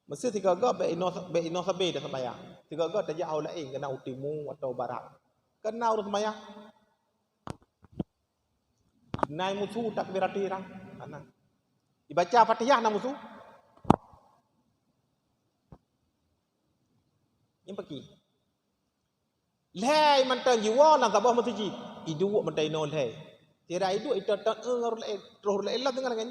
Mesti tiga be ino sabe dah sembahyang. Tiga tak jauh lain kena utimu atau barat. Kena urut sembahyang. Nai musuh takbirati rang. Ana. Dibaca Fatihah na musuh. Yang pergi. Leh mantan jiwa lang tabah masjid. Idu mantai no leh. Tira itu tak ngarul roh leh lah dengan kan.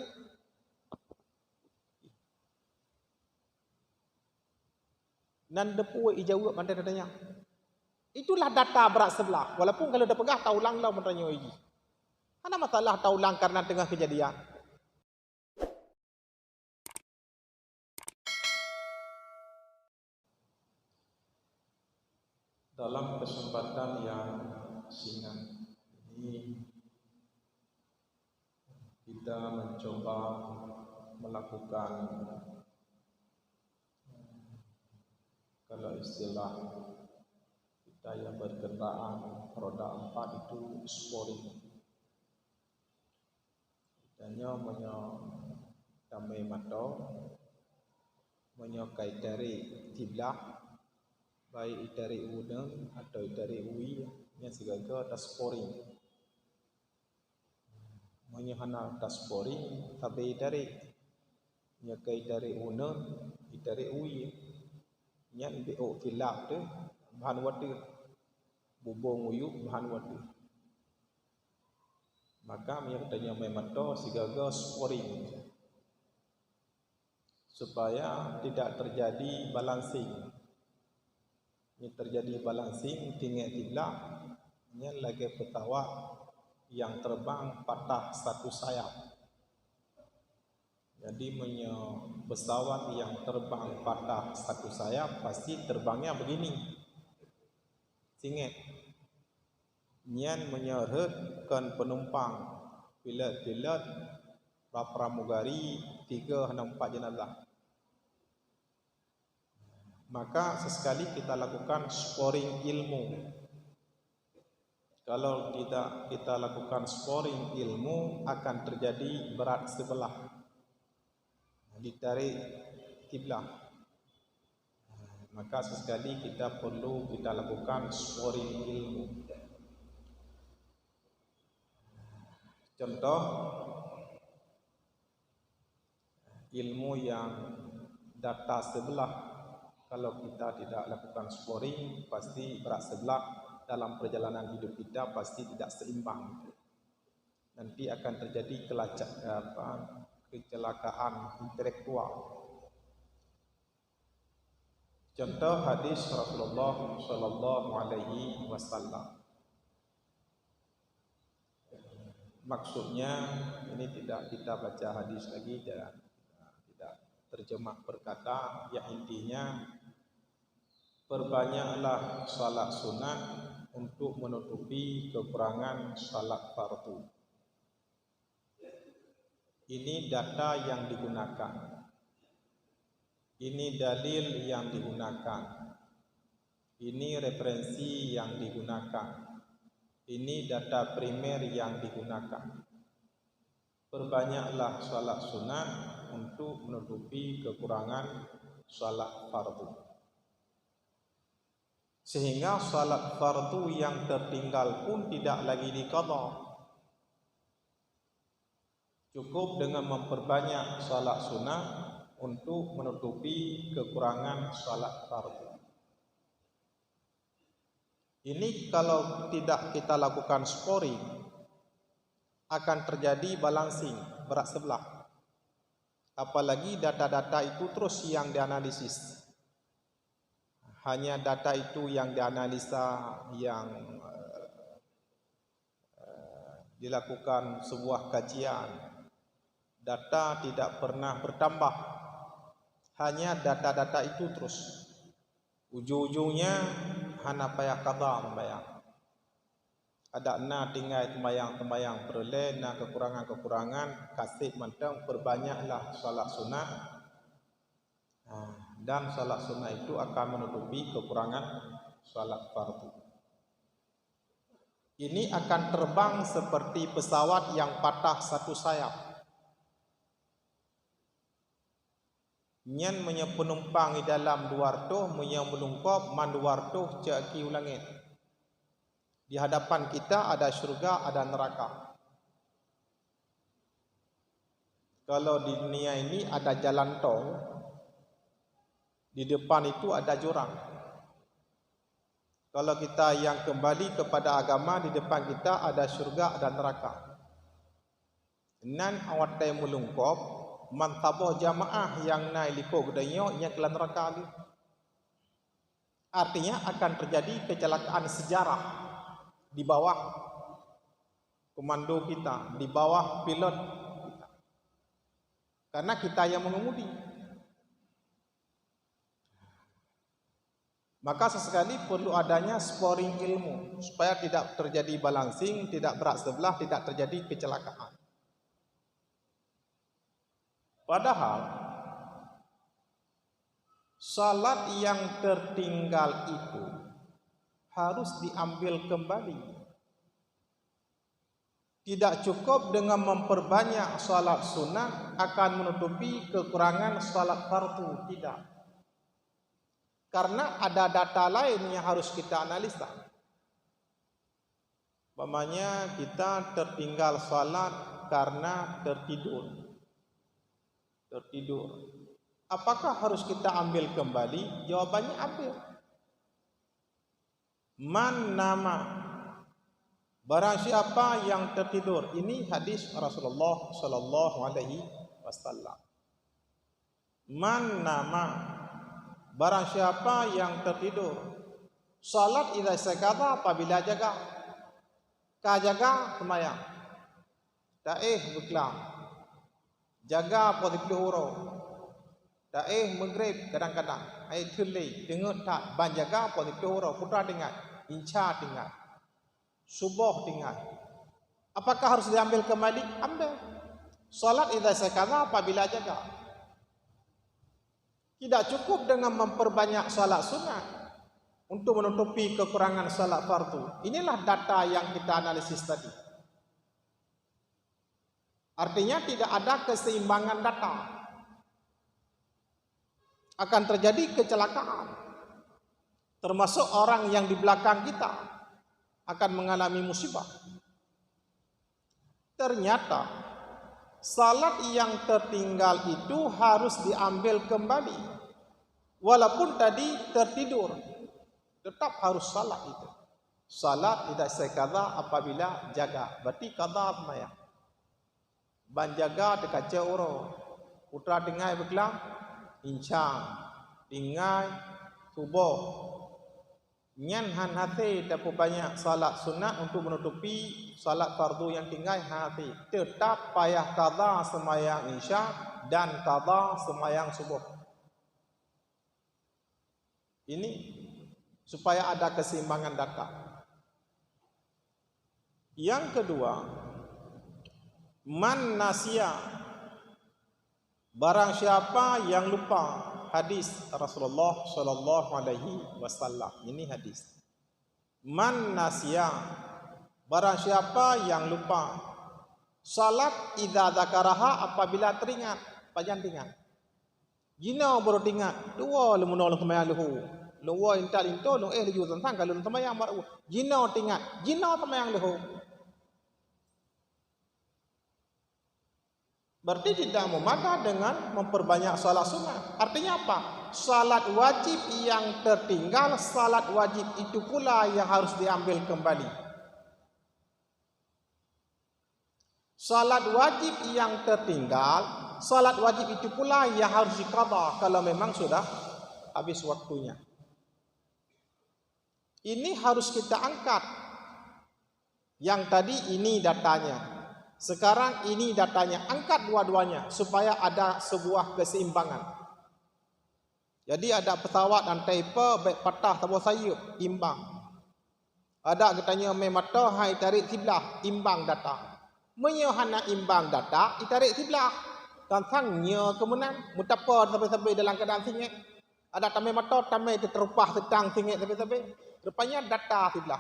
Nan depu ijawab mantai datanya. Itulah data berat sebelah. Walaupun kalau dah pegah tahu lang lah mantanya iji. Ada masalah tahu lang karena tengah kejadian. Dalam kesempatan yang singkat ini kita mencoba melakukan kalau istilah kita yang berkendaraan roda 4 itu sporing. Dannya damai mato menyokai dari tiblah baik dari udang atau dari ui yang segaga tas sporing. Menyahana tas sporing tapi dari nyokai dari udang dari ui yang BO tilap tu bahan wadir bubung uyuk bahan wadir maka yang tanya memato sigaga sporing supaya tidak terjadi balancing. Ini terjadi balancing tinggi tilap yang lagi pesawat yang terbang patah satu sayap. Jadi pesawat yang terbang patah satu sayap pasti terbangnya begini. Singet. Nyan menyerahkan penumpang pilot-pilot pramugari 3-4 jenazah. Maka sesekali kita lakukan sporing ilmu. Kalau tidak kita lakukan sporing ilmu akan terjadi berat sebelah. Ditarik kiblah. Maka sesekali kita perlu kita lakukan sporing ilmu. Contoh ilmu yang data sebelah, kalau kita tidak lakukan sporing pasti berat sebelah dalam perjalanan hidup kita pasti tidak seimbang. Nanti akan terjadi kecelakaan intelektual. Contoh hadis Rasulullah sallallahu alaihi wasallam. Maksudnya ini tidak kita baca hadis lagi dan tidak terjemah perkata, yang intinya perbanyaklah salat sunat untuk menutupi kekurangan salat fardu. Ini data yang digunakan. Ini dalil yang digunakan. Ini referensi yang digunakan. Ini data primer yang digunakan. Perbanyaklah salat sunat untuk menutupi kekurangan salat fardu. Sehingga salat fardu yang tertinggal pun tidak lagi diqadha. Cukup dengan memperbanyak salat sunat untuk menutupi kekurangan salat fardu. Ini kalau tidak kita lakukan sporing akan terjadi balancing berat sebelah. Apalagi data-data itu terus yang dianalisis. Hanya data itu yang dianalisa, yang dilakukan sebuah kajian. Data tidak pernah bertambah. Hanya data-data itu terus. Ujung-ujungnya hana payah qadha membayang. Ada na tinggal tembayang perle na kekurangan kasih mantang perbanyaklah salat sunat. Dan salat sunat itu akan menutupi kekurangan salat fardu. Ini akan terbang seperti pesawat yang patah satu sayap. Nyan punya penumpang di dalam duarto punya melungkop man duarto caki ulangit. Di hadapan kita ada syurga, ada neraka. Kalau di dunia ini ada jalan tol, di depan itu ada jurang. Kalau kita yang kembali kepada agama, di depan kita ada syurga, ada neraka. Nan awat tay melungkop, mantaboh jamaah yang naik liko gedayo yang kelan neraka lagi. Artinya akan terjadi kecelakaan sejarah di bawah komando kita, di bawah pilot kita. Karena kita yang mengemudi. Maka sesekali perlu adanya sporing ilmu supaya tidak terjadi balancing, tidak berat sebelah, tidak terjadi kecelakaan. Padahal salat yang tertinggal itu harus diambil kembali. Tidak cukup dengan memperbanyak salat sunnah akan menutupi kekurangan salat fardu, tidak. Karena ada data lain yang harus kita analisa. Umpamanya kita tertinggal salat karena tertidur. Apakah harus kita ambil kembali? Jawabannya ambil. Man nama, barang siapa yang tertidur. Ini hadis Rasulullah sallallahu alaihi wasallam. Man nama, barang siapa yang tertidur. Salat idza sakata apabila jaga. Ka jaga semayang. Taih beklam. Jaga posisi huruf. Taih maghrib kadang-kadang. Ai thulai dengar tak ban jaga posisi huruf. Putra dengar, insya dengar. Subuh dengar. Apakah harus diambil kembali? Ambil. Salat idza sakata apabila jaga. Tidak cukup dengan memperbanyak salat sunnah untuk menutupi kekurangan salat fardu. Inilah data yang kita analisis tadi. Artinya tidak ada keseimbangan data. Akan terjadi kecelakaan. Termasuk orang yang di belakang kita akan mengalami musibah. Ternyata salat yang tertinggal itu harus diambil kembali. Walaupun tadi tertidur, tetap harus salat itu. Salat tidak sekadar apabila jaga. Berarti qada semayang. Ban jaga dekat ceuro. Putra dengai berkelam. Incang. Dengai subuh. Nyan han hati dapat banyak salat sunat untuk menutupi salat fardu yang tinggal hati. Tetap payah qada semayang isya dan qada semayang subuh. Ini supaya ada keseimbangan data. Yang kedua, man nasya, barang siapa yang lupa. Hadis Rasulullah sallallahu alaihi wasallam. Ini hadis. Man nasya, barang siapa yang lupa. Salat idza dzakaraha apabila teringat, panjang ingat. Jina baru ingat, dua lemunol semayang luhu. Luwa intal into lu liju tentang kalau semayang baru. Jina ingat, jina semayang luhu. Berarti tidak memadai dengan memperbanyak salat sunnah. Artinya apa? Salat wajib yang tertinggal, salat wajib itu pula yang harus diambil kembali. Salat wajib yang tertinggal, salat wajib itu pula yang harus diqadha kalau memang sudah habis waktunya. Ini harus kita angkat. Yang tadi ini datanya. Sekarang ini datanya, angkat dua-duanya supaya ada sebuah keseimbangan. Jadi ada pesawat dan taper baik patah tabur sayup, imbang. Ada katanya mai mata hai tarik kiblah, imbang data. Menyohana imbang data, itarik kiblah. Tantangnya kemunan mutapa sampai-sampai dalam keadaan singit. Ada tamai mata, tamai terupah tetang singit sampai-sampai. Rupanya data kiblah.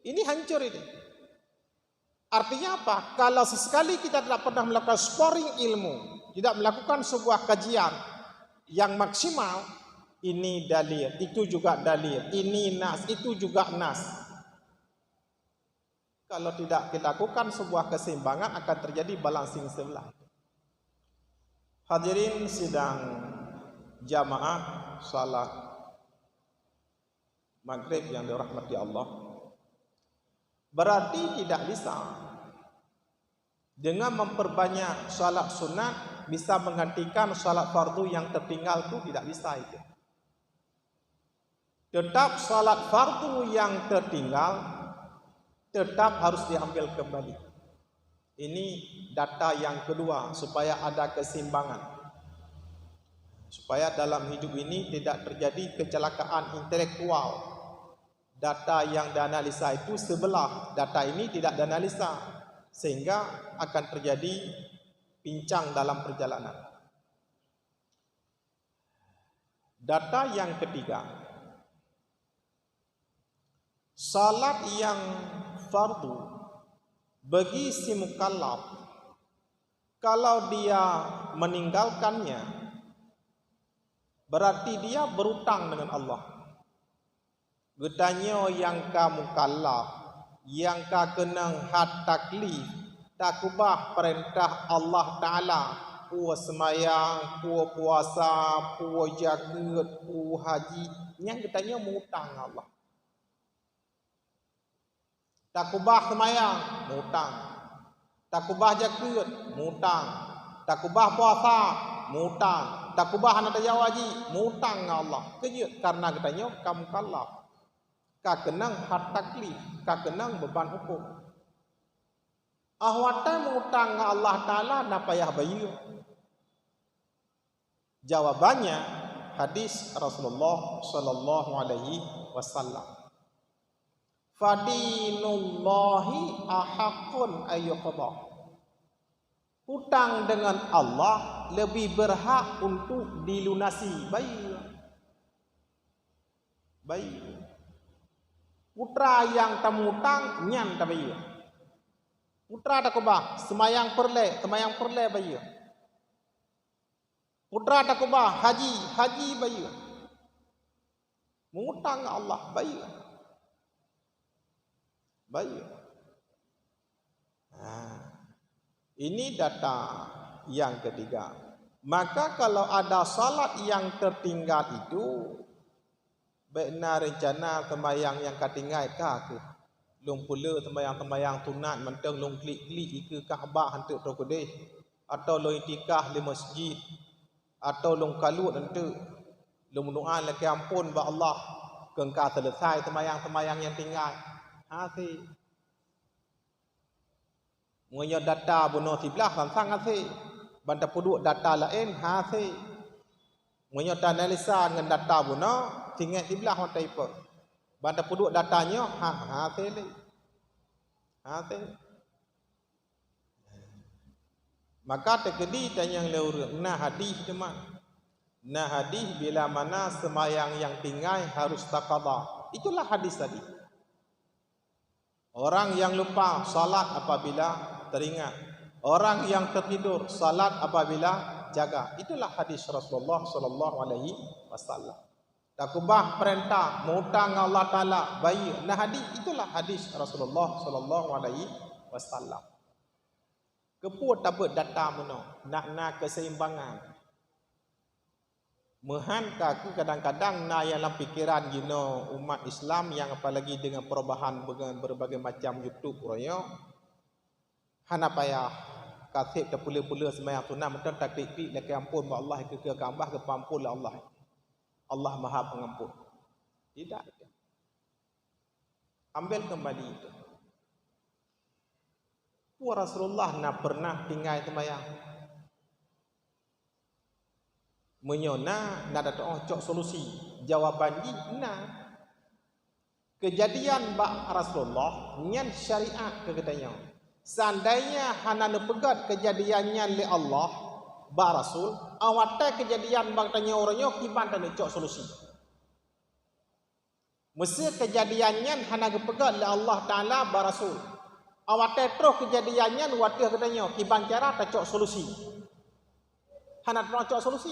Ini hancur ini. Artinya apa? Kalau sesekali kita tidak pernah melakukan sporing ilmu, tidak melakukan sebuah kajian yang maksimal, ini dalil, itu juga dalil, ini nas, itu juga nas. Kalau tidak dilakukan sebuah keseimbangan, akan terjadi balancing sebelah. Hadirin sidang jamaah salat maghrib yang dirahmati Allah, berarti tidak bisa dengan memperbanyak salat sunat bisa menggantikan salat fardu yang tertinggal, itu tidak bisa itu. Tetap salat fardu yang tertinggal tetap harus diambil kembali. Ini data yang kedua supaya ada keseimbangan, supaya dalam hidup ini tidak terjadi kecelakaan intelektual. Data yang dianalisa itu sebelah, data ini tidak dianalisa, sehingga akan terjadi pincang dalam perjalanan. Data yang ketiga, salat yang fardu bagi si mukallaf, kalau dia meninggalkannya berarti dia berutang dengan Allah. Getanya yang ka mukallaf, yang ka kenang had taklif, takubah perintah Allah Ta'ala, puas semayang, puas puasa, puas jagat, puas haji, yang getanya mengutang Allah. Takubah semayang, mutang. Takubah jagat, mutang. Takubah puasa, mutang. Takubah anak daya wajib, mutang Allah. Kejut karena katanya kamu kalah. Ka kenang hak taklif, ka kenang beban hukum. Ahwata mutang Allah Ta'ala na payah bayu. Jawabannya hadis Rasulullah sallallahu alaihi wasallam. Fadinullahi ahaqqun ayyuqadha. Hutang dengan Allah lebih berhak untuk dilunasi. Baik. Putra yang temutang nyan ta bayi. Putra tak kubah semayang perle bayi. Putra tak kubah haji bayi. Mengutang Allah bayi. Ini data yang ketiga. Maka kalau ada salat yang tertinggal itu, baikna rencana temayang yang katinggal kah ke long pula temayang tunat menteng long klik ke Kaabah hantu prokodeh, atau long itikaf di masjid, atau long kalut hantu long doa laki ampun ba Allah kengka selesai temayang yang tinggal. Hati menyo data bunuh tiblah sang hati banta puduk data lain hati menyo analisa dengan data bunuh tinggal tiblah hotai pe banta puduk datanya hati maka terkedi dan yang leur nah hadis teman nah hadis bila mana semayang yang tinggal harus taqadha, itulah hadis tadi. Orang yang lupa salat apabila teringat, orang yang tertidur salat apabila jaga, itulah hadis Rasulullah sallallahu alaihi wasallam. Takubah perintah mengutang Allah Taala bayi, nah hadis itulah hadis Rasulullah sallallahu alaihi wasallam. Keput dapat data meno nak keseimbangan. Mehan kaku kadang-kadang na yang dalam pikiran umat Islam yang apalagi dengan perubahan berbagai macam YouTube royo hana payah kasih ke pula-pula sembahyang sunat mentang taktik laki ampun ba Allah ke kambah ke pampun Allah Maha Pengampun. Tidak. Ambil kembali itu. Rasulullah nak pernah tinggal sembahyang menyona nak ada cok solusi jawaban nah kejadian bak Rasulullah nyan syariat kegetanya seandainya hana pegat kejadiannya li Allah bak Rasul awata kejadian bak tanya orangnya kiban tanya cok solusi mesti kejadiannya hana pegat li Allah Taala bak Rasul awata terus kejadiannya watih ketanya kiban cara tak cok solusi Hendak mencari solusi.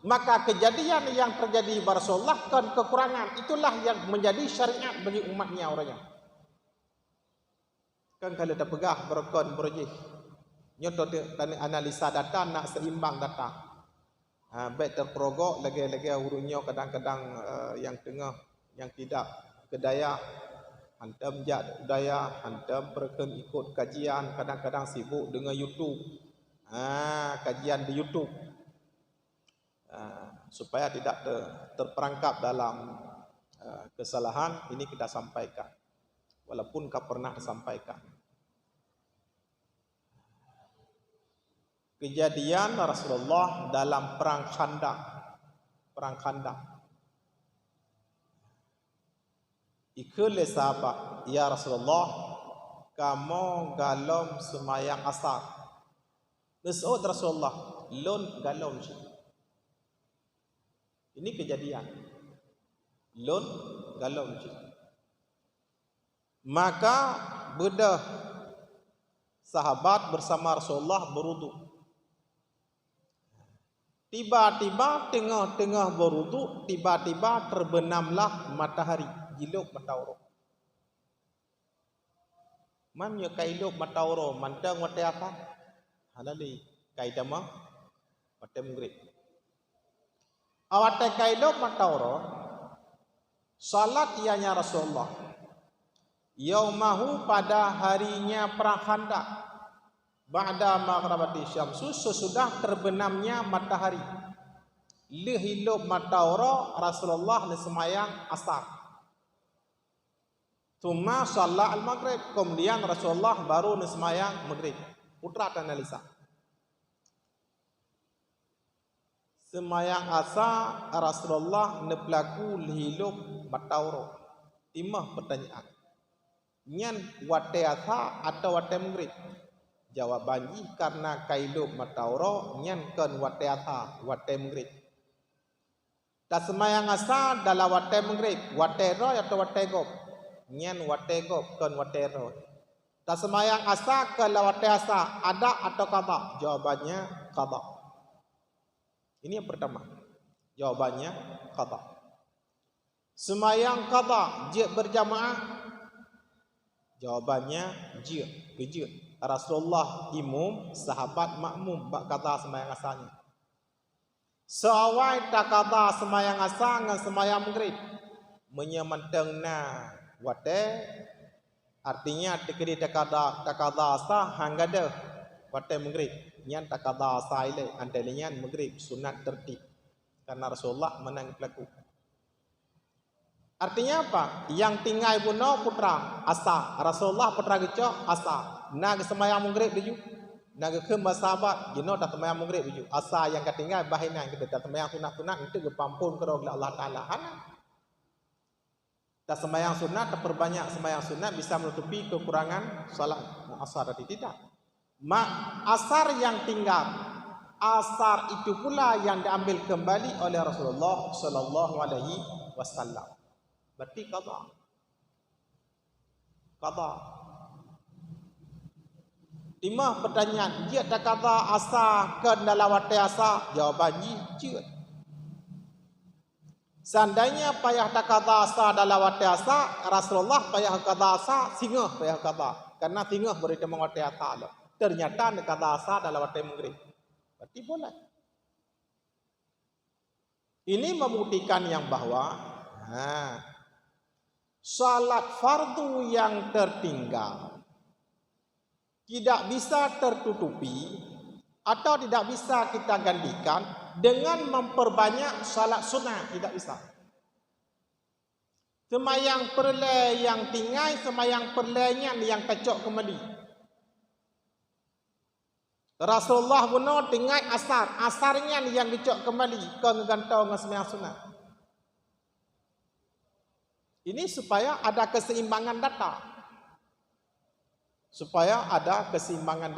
Maka kejadian yang terjadi pada Rasulullah kan kekurangan. Itulah yang menjadi syariat bagi umatnya orangnya. Kan kalau dah pegah berkon berjih. Nyoto analisa data nak seimbang data. Baik terperogok lagi-lagi urunnya kadang-kadang yang tengah yang tidak kedaya hantam jad daya hantam perken ikut kajian kadang-kadang sibuk dengan YouTube. Kajian di YouTube. Supaya tidak terperangkap dalam kesalahan ini kita sampaikan walaupun kau pernah sampaikan kejadian Rasulullah dalam perang Khandaq ikule sahabat ya Rasulullah kamu galom semayang asar Mas'ud Rasulullah lon galom ini kejadian. Lon galau je. Maka bedah sahabat bersama Rasulullah berwuduk. Tiba-tiba tengah-tengah berwuduk, tiba-tiba terbenamlah matahari, jiluk matahari. Mamnya kailuk matahari, mantang wate apa? Halali kaidama wate maghrib. Awat kaidok matahari salat ianya Rasulullah yaumahu pada harinya perang Khandaq ba'da maghribati syamsu sesudah terbenamnya matahari lihilub matahari Rasulullah semayang asar thumma shalla al-maghrib kemudian Rasulullah baru semayang maghrib. Putra analisa semayang asa Rasulullah nepelaku lihilub matahari. Timah pertanyaan. Nyan wate asa atau wate maghrib? Jawabannya karena kailub matahari nyan kan wate asa wate maghrib. Tak semayang asa dalam wate maghrib, wate roy atau wate gob? Nyan wate gob kan wate roy. Tak semayang asa ke wate asa ada atau qada? Jawabannya qada. Ini yang pertama. Jawabannya qada. Semayang qada je berjamaah? Jawabannya je, keje. Rasulullah imum, sahabat makmum bak qada semayang asalnya. Seawai tak qada semayang asal dengan semayang maghrib. Menyamantengna wate artinya tekedi tak qada asal hanggada wate maghrib. Nyan tak qada saile antelanya maghrib sunat tertib karena Rasulullah menang pelaku. Artinya apa? Yang tinggal buno putra asa Rasulullah putra gecok asa nag semayang maghrib diju nag ke masahabat jino tak semayang maghrib diju asa yang ketinggal bahina kita tak semayang sunat-sunat itu gepampun ke Allah Taala hana tak semayang sunat tak perbanyak semayang sunat bisa menutupi kekurangan salat asar tadi tidak. Asar yang tinggal, asar itu pula yang diambil kembali oleh Rasulullah Sallallahu Alaihi Wasallam. Berarti qada. Timah pertanyaan, dia tak qada asar ke dalam wate asar? Jawabannya je. Seandainya payah tak qada asar dalam wate asar, Rasulullah payah qada asar, singa payah qada. Karena singa berita mengwate asar. Ternyata nak qada asar dalam waktu maghrib. Berarti boleh. Ini membuktikan yang bahwa salat fardu yang tertinggal tidak bisa tertutupi atau tidak bisa kita gantikan dengan memperbanyak salat sunat, tidak bisa. Semayang perle yang tinggal, semayang perlenya yang kecok kembali. Rasulullah bunuh tinggal asarnya yang dicok kembali ke ngantau dengan semayang sunat. Ini supaya ada keseimbangan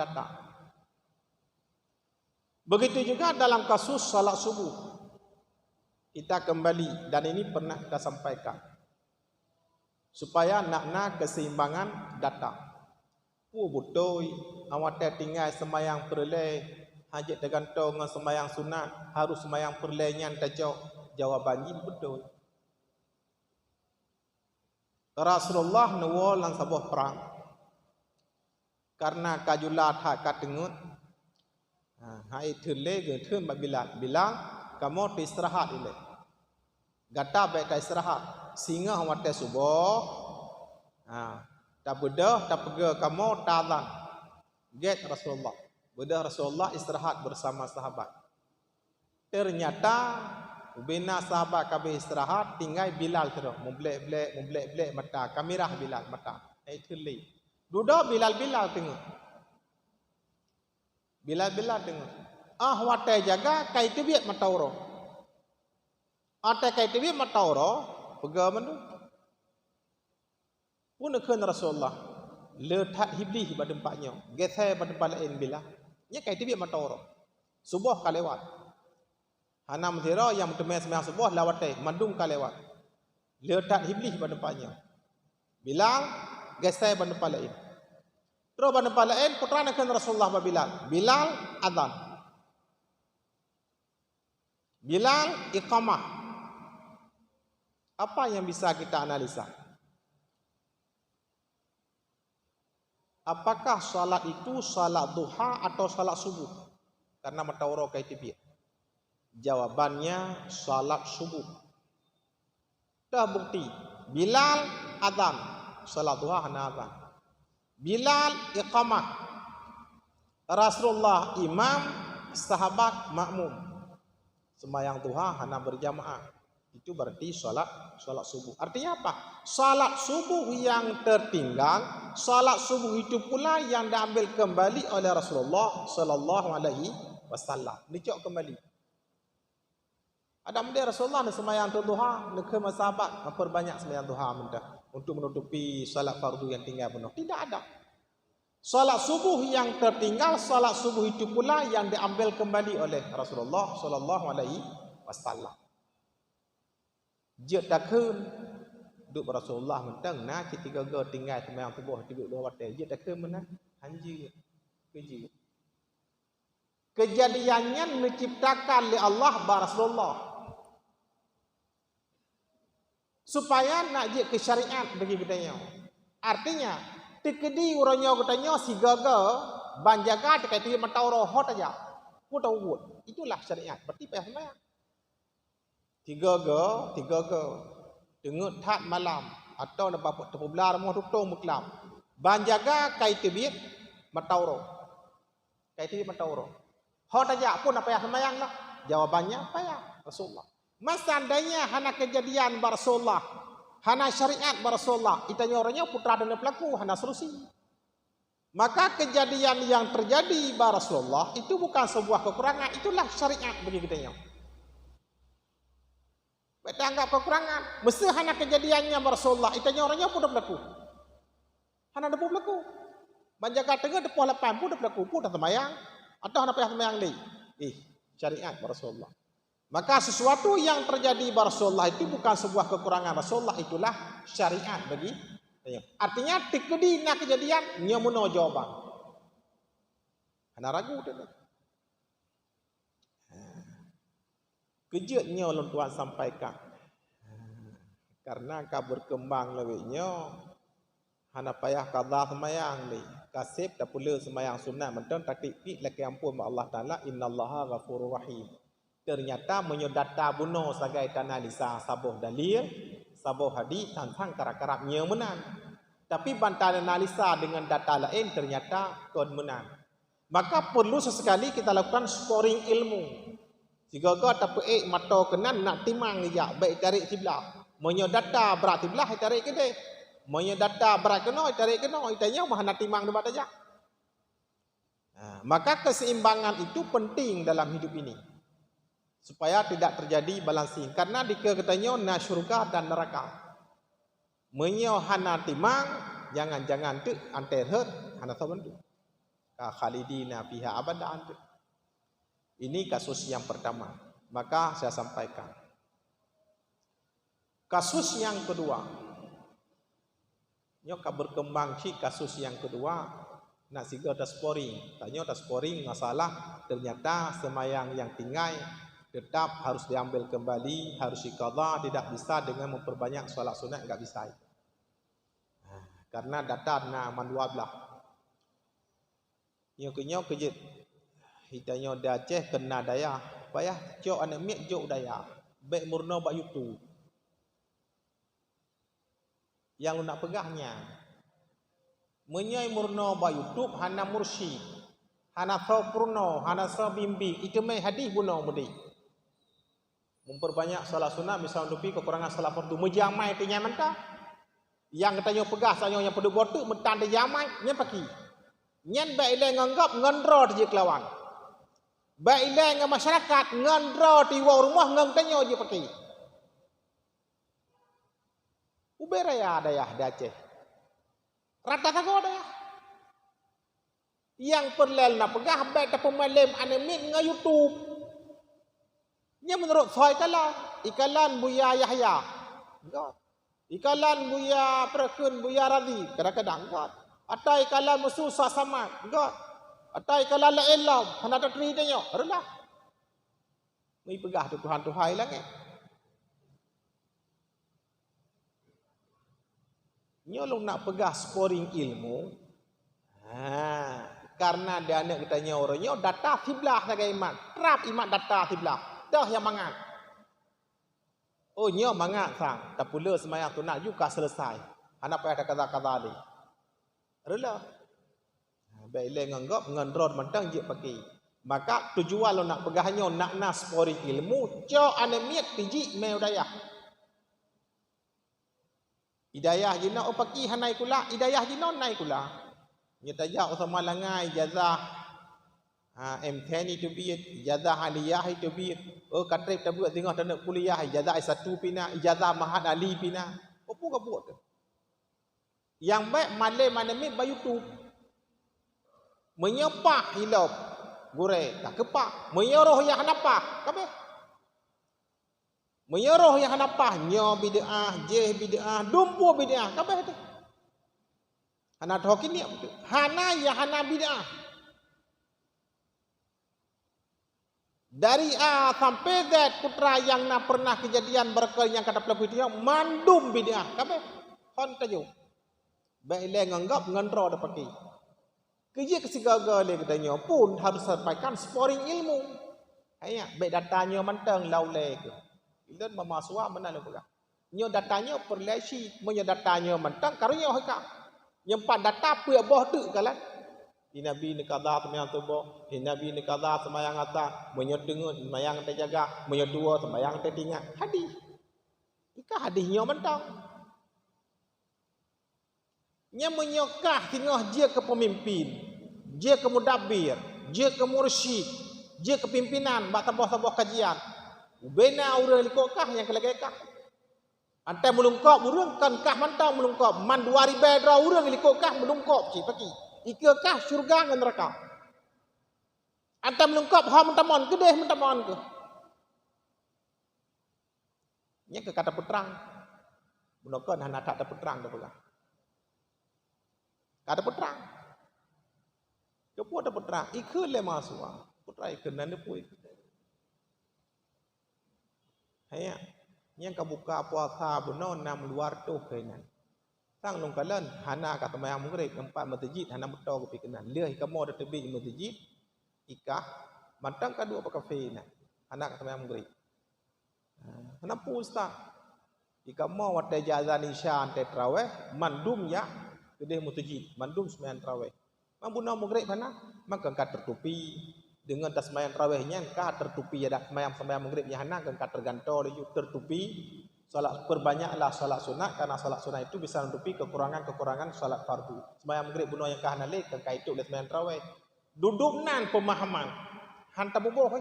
data. Begitu juga dalam kasus salat subuh. Kita kembali dan ini pernah kita sampaikan. Supaya nak keseimbangan data. Betul awak tinggal semayang perle hajat tergantung dengan sembahyang sunat, harus sembahyang perlenyan tajau. Jawabannya betul. Rasulullah nawal lan sebuah perang. Karena kajulat hak katengut. Hai thule ge thun ba Bilal. Bilal kamu istirahat ile. Gata baik ka istirahat. Singa wate subuh. Tak bedah, tak pega kamu ta'adhan. Get Rasulullah. Bedah Rasulullah istirahat bersama sahabat. Ternyata bina sahabat kami istirahat, tinggal Bilal terus. Memblek mata. Kamirah Bilal mata. Thuli. Duduk Bilal tengok. Bilal tengok. Wate jaga kai tibit mata oro. Ate kai tibit mata oro. Pega mandu. Pun akan Rasulullah letak hibli pada tempatnya, geser pada tempat lain bila. Nya kai tibik mata orang. Subuh ka lewat. Hana mthira yang temai sembahyang subuh lawat mandung ka lewat. Letak hibli pada tempatnya. Bilal geser pada tempat lain. Terus pada tempat lain putra akan Rasulullah Bilal. Bilal adzan. Bilal iqamah. Apa yang bisa kita analisa? Apakah salat itu salat duha atau salat subuh? Karena mata orang kai tibit. Jawabannya salat subuh. Dah bukti. Bilal adzan, salat duha hana adzan. Bilal iqamah. Rasulullah imam, sahabat makmum. Sembahyang duha hana berjamaah. Itu berarti salat subuh. Artinya apa? Salat subuh yang tertinggal, salat subuh itu pula yang diambil kembali oleh Rasulullah sallallahu alaihi wasallam. Dicok kembali. Ada mendek Rasulullah nak sembahyang duha, nak ke sahabat memperbanyak sembahyang duha mentah untuk menutupi salat fardu yang tinggal penuh. Tidak ada. Salat subuh yang tertinggal, salat subuh itu pula yang diambil kembali oleh Rasulullah sallallahu alaihi wasallam. Jek takun duk Rasulullah mentang na ketika go tinggal sembahyang subuh tiba dua waktu jek takun mana hanji keji. Kejadiannya menciptakan oleh Allah ba Rasulullah. Supaya nak jek ke syariat bagi kita. Artinya tikedi uranyo katanya si gaga banjaga dekat dia matauro hot aja. Putar wud. Itulah syariat. Berarti payah sembahyang. Tiga ke dengut tat malam atau nak bapak terpular mau tutung muklam banjaga kai tibit matauro kai tibit matauro hot aja pun apa yang sembahyang lah jawabannya apa ya Rasulullah masandanya hana kejadian Rasulullah hana syariat Rasulullah itanya orangnya putra dan pelaku hana solusi maka kejadian yang terjadi Rasulullah itu bukan sebuah kekurangan itulah syariat bagi kita. Kita anggap kekurangan. Mesti hanya kejadiannya Rasulullah. Itanya orangnya pun dah berlaku. Hanya dah berlaku. Banjaga tengah depan lepan pun dah berlaku. Pun dah sembahyang. Atau hanya payah sembahyang ni. Syariat Rasulullah. Maka sesuatu yang terjadi Rasulullah itu bukan sebuah kekurangan. Rasulullah itulah syariat bagi. Artinya tikedi nak kejadian. Nyamuno jawaban. Hanya ragu tu. Kejutnya orang Tuhan sampaikan. Karena kau berkembang lebihnya. Hana payah qadha sembahyang ni. Kasib tak pula sembahyang sunat. Mentang tak tikik laki ampun Allah Ta'ala. Innallaha ghafurur rahim. Ternyata menyodata bunuh sebagai analisa sabuh dalil. Sabuh hadis tentang karak-karaknya menang. Tapi bantal analisa dengan data lain ternyata kon menang. Maka perlu sesekali kita lakukan scoring ilmu. Jika kau tak mata kenan nak timang dia baik tarik sebelah. Monya data berat sebelah tarik ke dia. Monya data berat kena tarik kena itanya mah nak timang debat aja. Maka keseimbangan itu penting dalam hidup ini. Supaya tidak terjadi balancing karena dikatanya na syurga dan neraka. Monya hana timang jangan tu anterhet hana sabantu. Ka khalidina fiha abadan. Ini kasus yang pertama. Maka saya sampaikan. Kasus yang kedua. Nyoka berkembang kasus yang kedua. Nak siga ada sporing. Tanya ada sporing masalah. Ternyata semayang yang tinggal tetap harus diambil kembali, harus diqadha, tidak bisa dengan memperbanyak solat sunat, enggak bisa. Karena data na mandua belah. Nyo kejit. Hitanya dah Aceh kena daya. Payah cok anak mek jok daya. Baik murno bak YouTube. Yang lu nak pegahnya. Menyai murno bak YouTube hana mursyid. Hana sempurna, hana bimbing. Itu mai hadis buno mudi. Memperbanyak solat sunat misal dupi kekurangan solat fardu menjamai tu nyaman ta. Yang katanya pegah sanyo yang pedu botu mentan de jamai nya paki. Nyen baik ile nganggap ngandro je kelawang. Baik ile ngam masyarakat ngandro di rumah ngam tanyo je paki. Uberaya dayah Aceh. Rata tago dayah. Yang perlel nak pegah baik ta pemalim animit nga YouTube. Nya menurut saya ikalan Buya Yahya. Enggak. Ikalan Buya Prakun, Buya Radhi. Kadang-kadang enggak. Atau ikalan musuh sama. Enggak. Atau ikalan la elam. Hana tak teritanya. Relah. Mai pegah tu Tuhan-Tuhan lang Nyolong nak pegah sporing ilmu. Karena dia nak katanya orangnya data tiblah sebagai iman. Trap iman data tiblah. Dah yang mangat. Oh nyo mangat sang. Tak pula semayang tu nak juga selesai. Anak payah ada kata-kata ni. Rela. Baik le nganggap ngendrod mentang je pakai. Maka tujuan lo nak pegahnya nak sporing ilmu. Cok anemiat tiji me udayah. Hidayah jina opaki hanai kula. Hidayah jina nai kula. Nyata sama langai jazah. M10 itu biar ijazah aliyah itu biar katrip tabut tengah tak nak kuliah ijazah S1 pina ijazah mahat ali pina apa buat tu yang baik malam ni bayu tu menyepah hilap gore tak kepak menyoroh yang hanapah kabeh menyoroh yang hanapah nyo bid'ah je bid'ah dumpu bid'ah kabeh tu hana hoki ni hana ya hana bid'ah. Dari A sampai Z putra yang nak pernah kejadian berkel yang kata pelaku itu mandum bid'ah. Kabe? Hon tajuk. Baik le nganggap ngandro dah pakai. Kerja kesigaga le katanya pun harus sampaikan sporing ilmu. Ayah, baik datanya mantang lau le ke. Bila mama suah mana le pegang. Nyo datanya perlesi, menyo datanya mantang karunya heka. Nyempat data puya boh tu kalan. Nabi ni qadha semayang tubuh, Nabi ni qadha semayang atas, menyedengut semayang terjaga, menyedua semayang tertinggal. Hadis. Ika hadisnya mentang. Nya menyokah tengah dia ke pemimpin, dia ke mudabbir, dia ke mursyid, dia ke pimpinan, bak tambah-tambah kajian. Bena urang likokah yang kelegekah. Antai melungkap urang kan kah mantang melungkap. Man 2000 dra urang likokah melungkap ci paki. Ikakah syurga dengan neraka? Anta melengkap ha mentamon ke deh mentamon ke? Nya ke kata peterang. Bunokan hana tak ada peterang dah pula. Kata peterang. Kepo ada peterang, ikut le masuk. Putra ikut nan depu ikut. Hanya yang kabuka puasa bunon nam luar tu kenan. Tang long kalan hana kata mayang menggrib tempat masjid hana betul ke pikenan leh kamu ada tebi masjid ikah mantang kadua apa kafe na hana kata mayang menggrib hana pu ustaz ikamu wate jazan isya ante traweh mandum ya kedeh masjid mandum sembahyang traweh mambuna menggrib hana maka angkat tertupi dengan tas sembahyang trawehnya angkat tertupi ada sembahyang menggrib ya hana angkat tergantung tertupi. Salat perbanyaklah salat sunat karena salat sunat itu bisa menutupi kekurangan-kekurangan salat fardu. Sembahyang maghrib bunuh yang kahana lek kengkai itu le sembahyang tarawih. Duduk nan pemahaman. Hantar bubuh.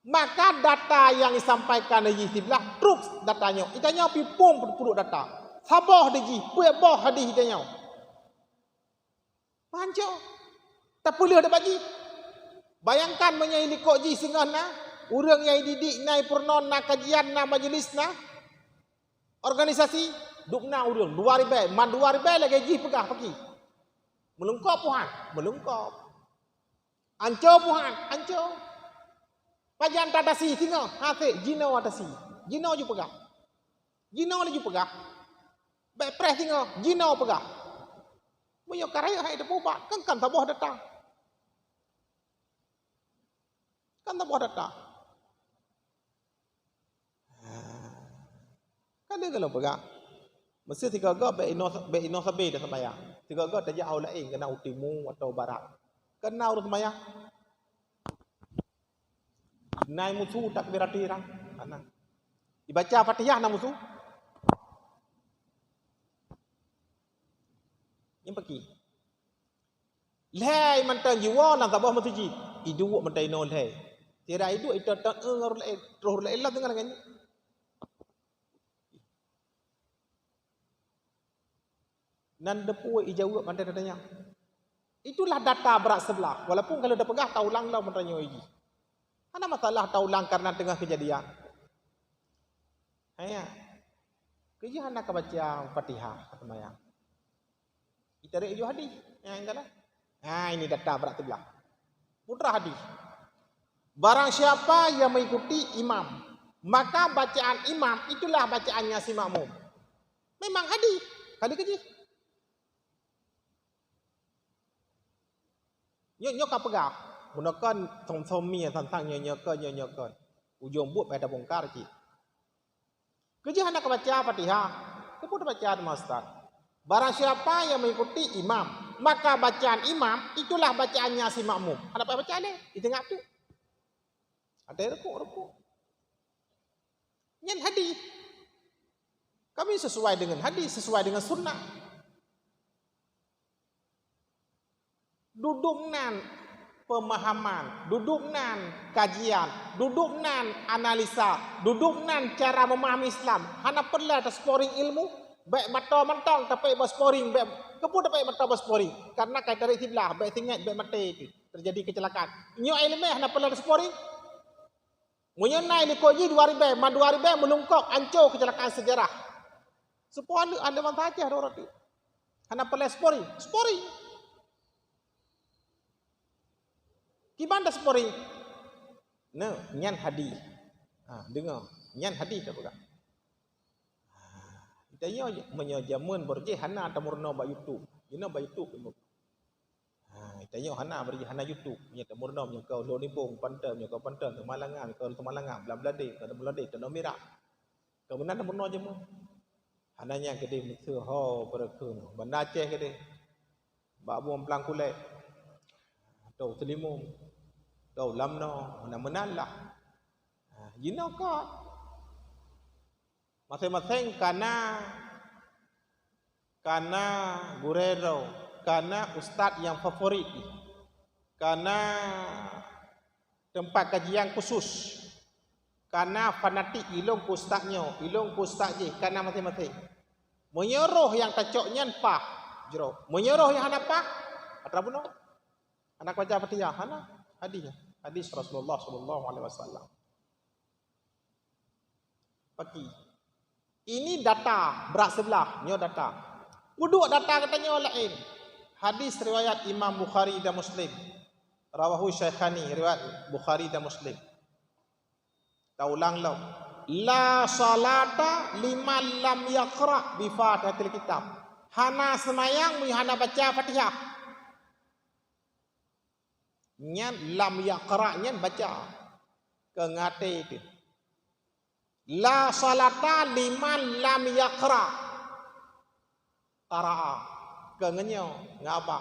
Maka data yang disampaikan di sebelah truk datanya. Itanya pipung puruk data. Sabah deji, puebah hadis itanya. Panjo. Tak boleh ada bagi. Bayangkan menyai kok ji singana. Urang yang didik nai purnon na kajian na majlis na organisasi duk na urang 2000 man 2000 lagi ji pegah pagi Melengkap Tuhan, melengkap. Ancur Tuhan, ancur. Pajan tak ada si tinggal, hati jino ada si. Jino je pegah. Jino lagi pegah. Baik pres tinggal, jino pegah. Punya karya hai depu pak, kan tak boleh datang. Kan tak boleh datang. Kan dia kalau pegah. Mesti tiga gak baik ino sabi dah semaya. Tiga gak tak jauh lain kena utimu atau barat. Kena urut semaya. Nai musuh tak berarti orang. Anak. Dibaca Fatihah na musuh. Yang pergi. Leh mantan jiwa lang tak boleh masjid. Idu mantan no leh. Tira idu itu tak ngarul roh lah tengah dengan. Nan depu ijawab mantan katanya. Itulah data berat sebelah. Walaupun kalau dah pegah tahu lang lah mantannya iji. Ada masalah tahu lang karena tengah kejadian. Hanya. Kerja nak baca Fatihah kata maya. Kita ada iju hadis. Yang enggak lah. Ini data berat sebelah. Putra hadis. Barang siapa yang mengikuti imam, maka bacaan imam itulah bacaannya si makmum. Memang hadis. Kali kerja. Nyok pegah. Gunakan som-somi tentang nyokan. Ujung buat pada bongkar cik. Kerja nak baca Fatihah. Keput baca Ustaz. Barang siapa yang mengikuti imam, maka bacaan imam itulah bacaannya si makmum. Ada apa bacaan ni? Di tengah tu. Ada rekuk. Yang hadis. Kami sesuai dengan hadis, sesuai dengan sunnah. Duduk nan pemahaman, duduk nan kajian, duduk nan analisa, duduk nan cara memahami Islam. Hana perlu ada sporing ilmu, baik mata mentang tapi bersporing, baik kepun tapi mata bersporing. Karena kaitan itiblah, baik tinggal, baik mata itu terjadi kecelakaan. Nyo ilmu hana perlu ada sporing. Munyo nai ni koji 2000, ma 2000 melungkok hancur kecelakaan sejarah. Sepuluh ada manfaat saja orang itu. Hana perlu sporing. Gimana sporing? No, nyan hadis. Dengar, nyan hadis tak bukan? Kita menyajamun berje hana tamurno ba YouTube. Ino ba YouTube pun. Kita hana berje hana YouTube. Nya tamurno nya kau lo ni bong pantam nya kau pantam Temalangan kau Temalangan bla-blade kau bla-blade kau mira. Kau benar tamurno je mu. Hananya gede musuh ho berekun. Benda Aceh gede. Ba buang pelang kulit. Tau selimung. Kau lamno mana-mana lah. You know God. Masing-masing karena gurero, karena ustaz yang favorit, karena tempat kajian khusus, karena fanatik ilung ustaznya, ilung ustaz je, karena masing-masing. Menyuruh yang kacoknya pah, jero. Menyuruh yang hana pah, atrabuno. Anak baca Fatihah, hana hadis Rasulullah sallallahu alaihi wasallam. Pagi. Ini data berat sebelah, nyo data. Uduk data katanya lain. Hadis riwayat Imam Bukhari dan Muslim. Rawahu Syaikhani, riwayat Bukhari dan Muslim. Taulang law. La salata liman lam yaqra bi Fatihatil kitab. Hana semayang mu hana baca Fatihah. Nyan lam yaqra nyan baca. Ke ngate itu. La salata liman lam yaqra. Qara'a. Kengenyo ngapa?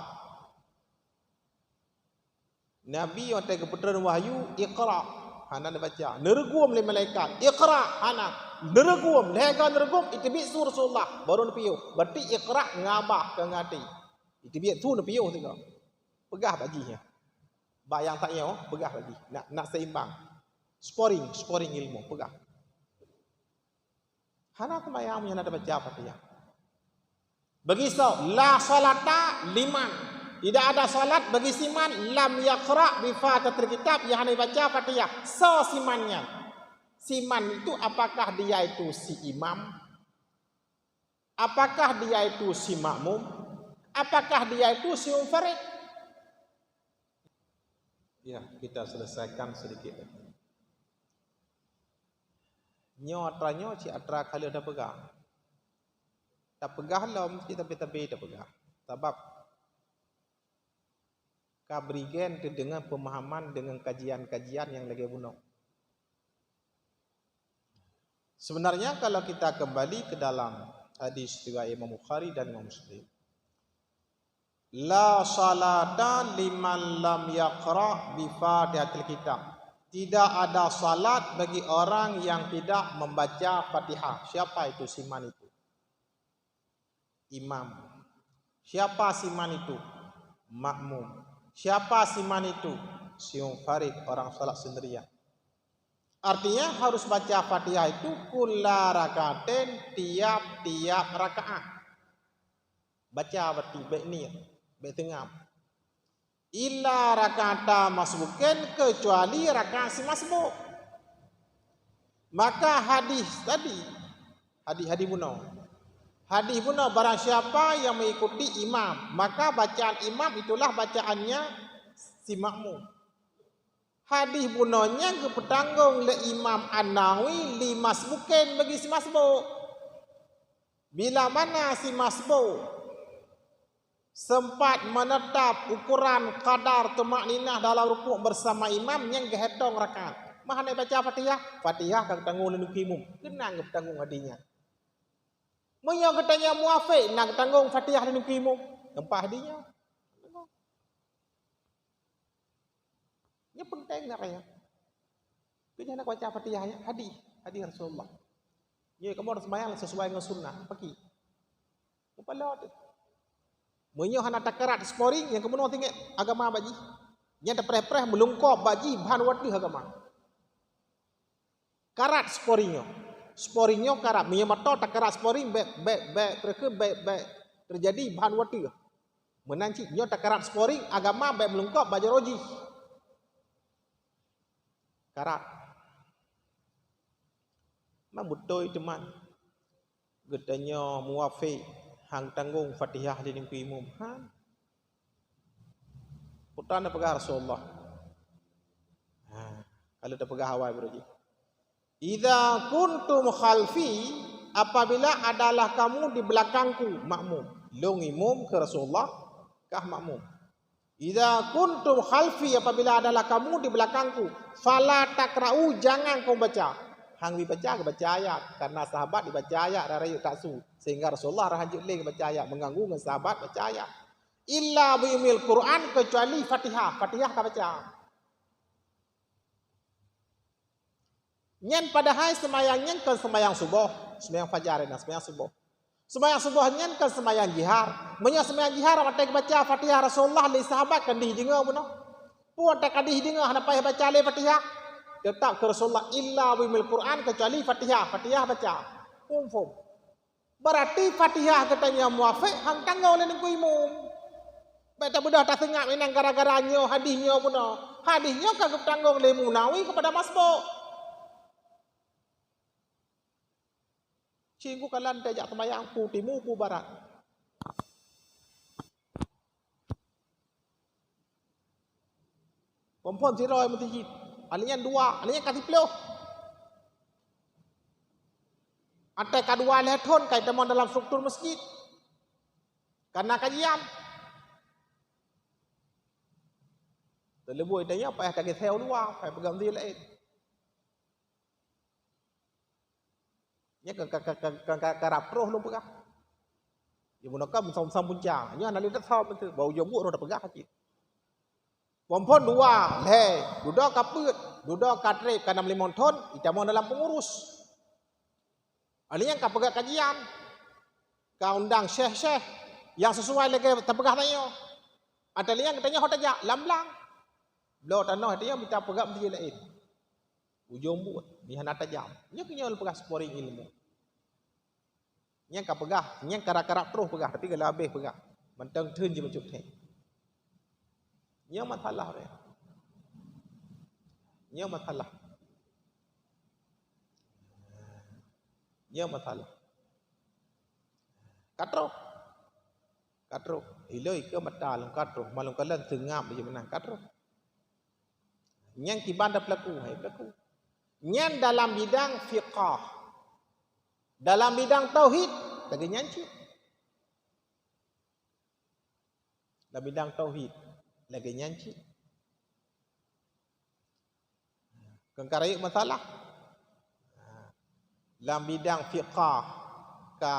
Nabi yang tega putra wahyu iqra. Hana baca. Nergum le malaikat. Iqra hana. Nergum, lega nergum itibi Rasulullah baru napiyo. Berarti iqra ngabah ke ngati. Itibi tu napiyo juga. Pegah baginya. Bayang tak yo, pegah lagi. Nak seimbang. Sporing ilmu, pegah. Hana kemayang yang ada baca Fatihah. Begitu, la salata liman. Tidak ada salat bagi siman lam yaqra bi Fatihatil kitab yang hanya baca Fatihah. So simannya. Siman itu apakah dia itu si imam? Apakah dia itu si makmum? Apakah dia itu si munfarid? Ya, kita selesaikan sedikit. Nyo atranyo si atra kali ada pegang. Tak pegah lah mesti tapi tak pegah. Sebab kabrigen dengan pemahaman dengan kajian-kajian yang lagi bunuh. Sebenarnya kalau kita kembali ke dalam hadis riwayat Imam Bukhari dan Imam Muslim, la salata liman lam yaqra bi Fatihatil Kitab. Tidak ada salat bagi orang yang tidak membaca Fatihah. Siapa itu siman itu? Imam. Siapa siman itu? Makmum. Siapa siman itu? Si munfarid, orang salat sendirian. Artinya harus baca Fatihah itu kulla rakaten, tiap-tiap rakaat. Baca berarti baik niat, baik tengah. Illa rakata masbuken, kecuali rakaat si masbuk. Maka hadis tadi, hadis bunuh. Hadis bunuh barang siapa yang mengikuti imam, maka bacaan imam itulah bacaannya si makmum. Hadis bunuhnya kepetanggung le Imam An-Nawawi li masbuken bagi si masbuk. Bila mana si masbuk sempat menetap ukuran kadar tumakninah dalam rukuk bersama imam yang kehetong rakaat. Mah nak baca Fatihah? Fatihah kang tanggung le kimum. Kenang ke tanggung hadinya. Munyo katanya muafiq nak tanggung Fatihah le kimum. Nampak hadinya. Ini penting nak ya. Kita nak baca Fatihahnya hadis Rasulullah. Ya kamu harus sembahyang sesuai dengan sunnah. Pergi. Kepala tu. Munyo hana takarat sporing yang kemudian tinggal agama baji. Yang terpreh-preh melungkop baji bahan wadi agama. Karat sporingnya. Sporingnya karat. Munyo mata takarat sporing baik terjadi bahan wadi. Menanci nyo takarat sporing agama baik melungkop baji roji. Karat. Mabutoi teman. Getanya muafiq hang tanggung Fatihah di nimpi imam. Putan pegah Rasulullah. Kalau dah pegah awal beruji. Idza kuntum khalfi, apabila adalah kamu di belakangku, makmum. Long imam ke Rasulullah kah makmum. Idza kuntum khalfi, apabila adalah kamu di belakangku, fala takra'u, jangan kau baca. Hang dibaca ke baca ayat, karena sahabat dibaca ayat rayu taksu, sehingga Rasulullah rahajuk lagi baca ayat, mengganggu dengan sahabat baca ayat. Illa biumil Quran, kecuali Fatihah. Fatihah kau baca. Nyen padahal semayang nyen ke semayang subuh, semayang fajar dan semayang subuh. Semayang subuh nyen ke semayang jihar. Menya semayang jihar matai baca Fatihah Rasulullah li sahabat kan dihinga puno. Puan tak kadih dengar hendak payah baca le Fatihah. Tetap ke Rasulullah illa bimil Quran, kecuali Fatihah. Fatihah baca. Fum. Berarti Fatihah katanya muafiq hang tanggung le nengku imum. Baik tak bedah tak tengah menang gara-garanya hadisnya puno. Hadisnya kagak tanggung le Munawi kepada masbuk. Cinggu kalan tajak temayang ku timu ku barat. Perempuan siroi mesti alinya dua, alinya kasih peluh. Ada kedua leton kait teman dalam struktur masjid. Karena kajian. Terlebih dia apa yang kaki theo luar, apa pegang dia lain. Nya karap roh lu pegah. Ya munakam sam puncang. Nya analis tak tahu betul. Bau jombu roh dah pegah kaki. Pompon dua, le, duduk kaput, duduk katre kana melimon ton, itamu dalam pengurus. Alinya ka pegah kajian. Ka undang syekh-syekh yang sesuai lagi terpegah tanya. Ada liang katanya hotaja lamblang. Blo tanah dia minta pegah mesti lain. Ujung buat ni hana tajam. Nya punya pegah sporing ilmu. Nya ka pegah, nya karak-karak terus pegah tapi kalau habis pegah. Mentang teun je macam ni. Nya masalah dia. Nya masalah. Nya masalah. Katro. Katro, iloi ke mata long katro, malong kalan tengap dia menang katro. Yang kiban dah pelaku, hai pelaku. Yang dalam bidang fiqah, dalam bidang tauhid, lagi nyanci. Dalam bidang tauhid, lagi nyanci. Kengkarai masalah. Dalam bidang fiqah, ka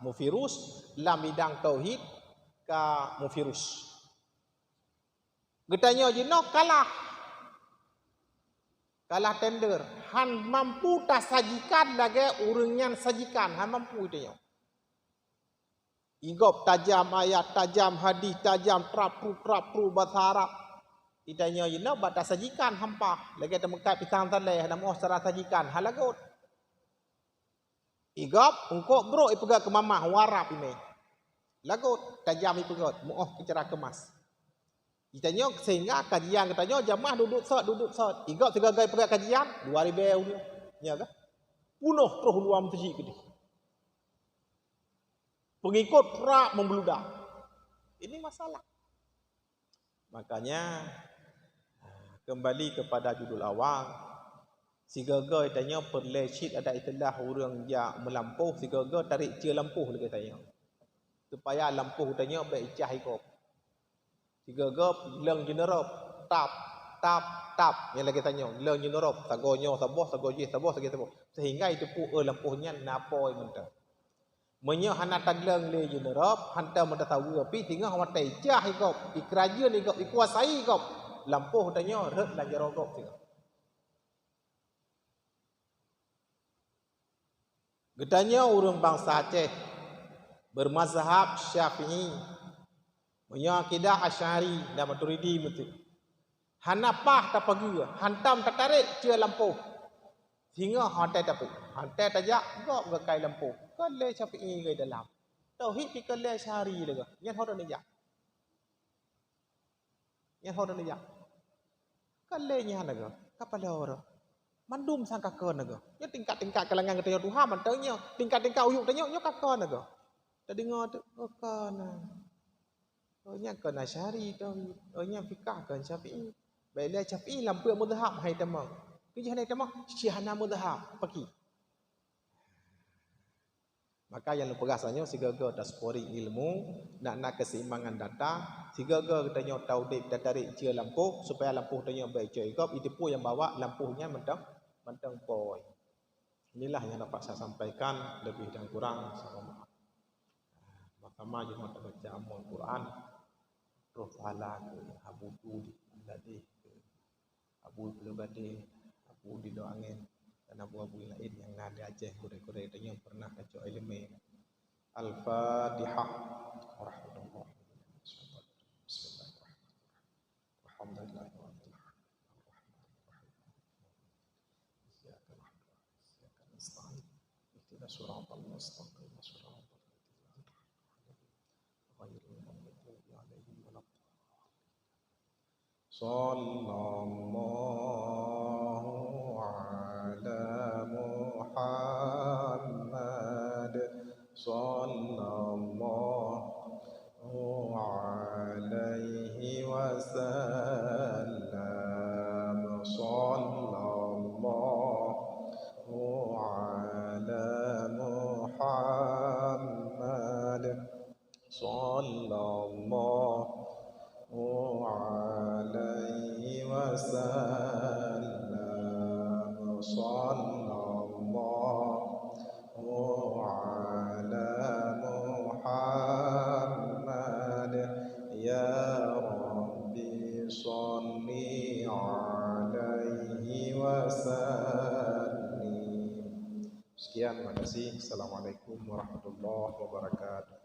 mufirus, dalam bidang tauhid, ka mufirus. Getanya jino kalah tender. Han mampu tak sajikan lagi urungan sajikan. Han mampu itu. Igop tajam ayat, tajam hadis, tajam trapru bahasa Arab. Itanya jino batas sajikan hampa. Lagi ada mengkat pisang taleh, ada muah secara sajikan. Han lagut. Igop, ungkok bro ipegak ke mamah warap ini. Lagut, tajam ipegak, muah kecara kemas. Ditanya sehingga kajian katanya jamaah duduk sot. Igak segagai pegat kajian 2000 dia. Ya kan? Punuh terus luar masjid gede. Pengikut perak membeludak. Ini masalah. Makanya kembali kepada judul awal. Si gagal tanya perlecit ada istilah orang yang melampuh, si gagal tarik cia lampuh lagi tanya. Supaya lampuh tanya baik cah ikut. Tiga gop leng jenerop tap yang lagi tanya leng jenerop sagonyo saboh sehingga itu pu lampuhnya napoi mentah menyo hana tagleng le jenerop hantar mentah tahu api tinggal matai cah igop ikrajeun igop ikuasai igop lampuh tanya rek lan jerogop tinggal gedanya urang bangsa Aceh bermazhab Syafi'i punya akidah Asy'ari dan Maturidi betul. Hanapah tak pagi, hantam tak tarik cia lampu. Hingga hantai tapi. Hantai tajak gok ke kai lampu. Kale Syafi'i ke dalam. Tauhid pi kale Asy'ari lega. Yang hodan ni jak. Yang hodan ni jak. Kale nya lega. Kapala ora. Mandum sang kakon lega. Nya tingkat-tingkat kalangan katanya Tuhan mantanya. Tingkat-tingkat uyuk tanya nya kakon lega. Tadi ngono kakon. Ohnya kan Asy'ari tauhid, ohnya fiqh kan Syafi'i. Baiklah Syafi'i lampu mazhab hai tamam. Ki jangan tamam syihana mazhab pagi. Maka yang lupagasanya si gagal tak spori ilmu, nak keseimbangan data, si gagal katanya tahu dia tarik cia lampu supaya lampu tanya baik cia igop, itu pun yang bawa lampunya mentang poi. Inilah yang dapat saya sampaikan lebih dan kurang sama. Pertama jemaah baca Al-Quran. Roh Ta'ala Abu Dudi Alladhi Abu Belubadi Abu Dido Angin dan Abu lain yang ada Aceh kure-kure itu yang pernah kacau ilmu. Al-Fatihah. Sallallahu ala Muhammad sallallahu alaihi wasallam sallallahu ala Muhammad sallallahu alaihi wasallam sallallahu ala Muhammad ya Rabbi salli alaihi wasallim. Sekian, terima kasih. Assalamualaikum warahmatullahi wabarakatuh.